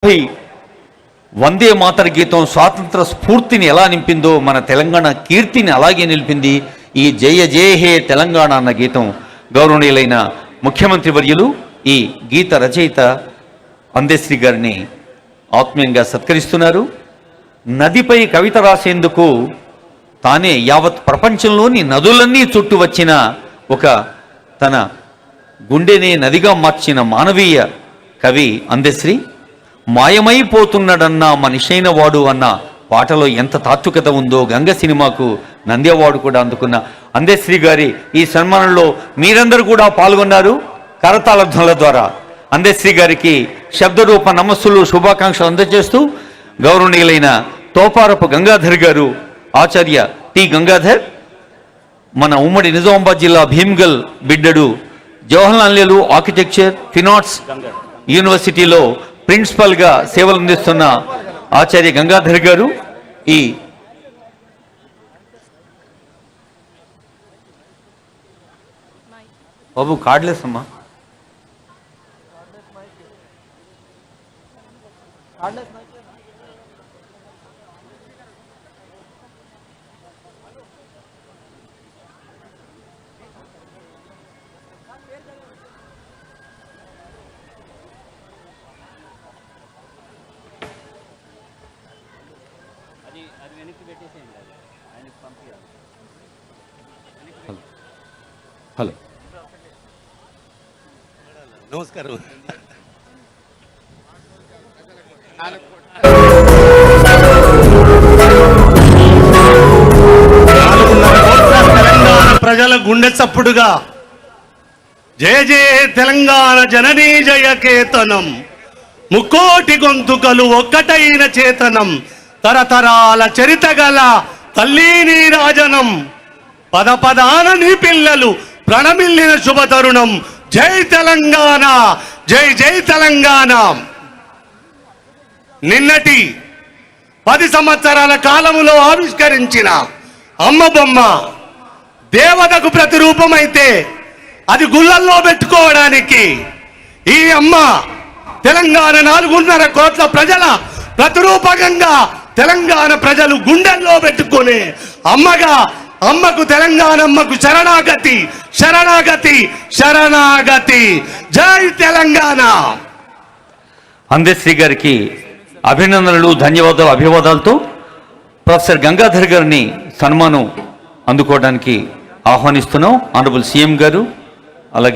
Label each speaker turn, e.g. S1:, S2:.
S1: వందే మాతర గీతం స్వాతంత్ర స్ఫూర్తిని ఎలా నింపిందో మన తెలంగాణ కీర్తిని అలాగే నిలిపింది ఈ జయ జయ హే తెలంగాణ అన్న గీతం. గౌరవనీయులైన ముఖ్యమంత్రి వర్యులు ఈ గీత రచయిత అందశ్రీ గారిని ఆత్మీయంగా సత్కరిస్తున్నారు. నదిపై కవిత రాసేందుకు తానే యావత్ ప్రపంచంలోని నదులన్నీ చుట్టూ వచ్చిన ఒక తన గుండెనే నదిగా మార్చిన మానవీయ కవి అందశ్రీ. మాయమైపోతున్నాడన్నా మనిషైన వాడు అన్న పాటలో ఎంత తాత్వికత ఉందో గంగ సినిమాకు నంది అవార్డు కూడా అందుకున్న అందశ్రీ గారి ఈ సన్మానంలో మీరందరూ కూడా పాల్గొన్నారు. కరతాళ ధ్వనుల ద్వారా అందశ్రీ గారికి శబ్దరూప నమస్సులు శుభాకాంక్షలు అందజేస్తూ గౌరవనీయులైన తోపారపు గంగాధర్ గారు, ఆచార్య టి గంగాధర్, మన ఉమ్మడి నిజామాబాద్ జిల్లా భీమ్గల్ బిడ్డడు, జవహర్లాల్ నెహ్రూ ఆర్కిటెక్చర్ ఫినార్ట్స్ యూనివర్సిటీలో ప్రిన్సిపల్గా సేవలు అందిస్తున్న ఆచార్య గంగాధర్ గారు, ఈ బాబు కార్డ్లెస్ అమ్మా, హలో
S2: నమస్కారం. తెలంగాణ ప్రజల గుండె చప్పుడుగా జయ జయ తెలంగాణ జననీ జయ కేతనం, ముక్కోటి గొంతుకలు ఒక్కటైన చేతనం, తరతరాల చరిత గల తల్లి నీ రాజనం, పద పదాన నీ పిల్లలు ప్రణమిల్లిన శుభతరుణం. జై తెలంగాణ, జై జై తెలంగాణ. నిన్నటి 10 సంవత్సరాల కాలములో ఆవిష్కరించిన అమ్మ బొమ్మ దేవతకు ప్రతిరూపమైతే అది గుళ్ళల్లో పెట్టుకోవడానికి ఈ అమ్మ తెలంగాణ 4.5 కోట్ల ప్రజల ప్రతిరూపకంగా తెలంగాణ ప్రజలు గుండెల్లో పెట్టుకునే అమ్మగా, అమ్మకు తెలంగాణ అమ్మకు శరణాగతి శరణాగతి శరణాగతి. జై తెలంగాణ.
S1: అందశ్రీ గారికి అభినందనలు, ధన్యవాదాలు, అభివాదాలతో ప్రొఫెసర్ గంగాధర్ గారిని సన్మానం అందుకోవడానికి ఆహ్వానిస్తున్నాం. ఆనరబుల్ సీఎం గారు, అలాగే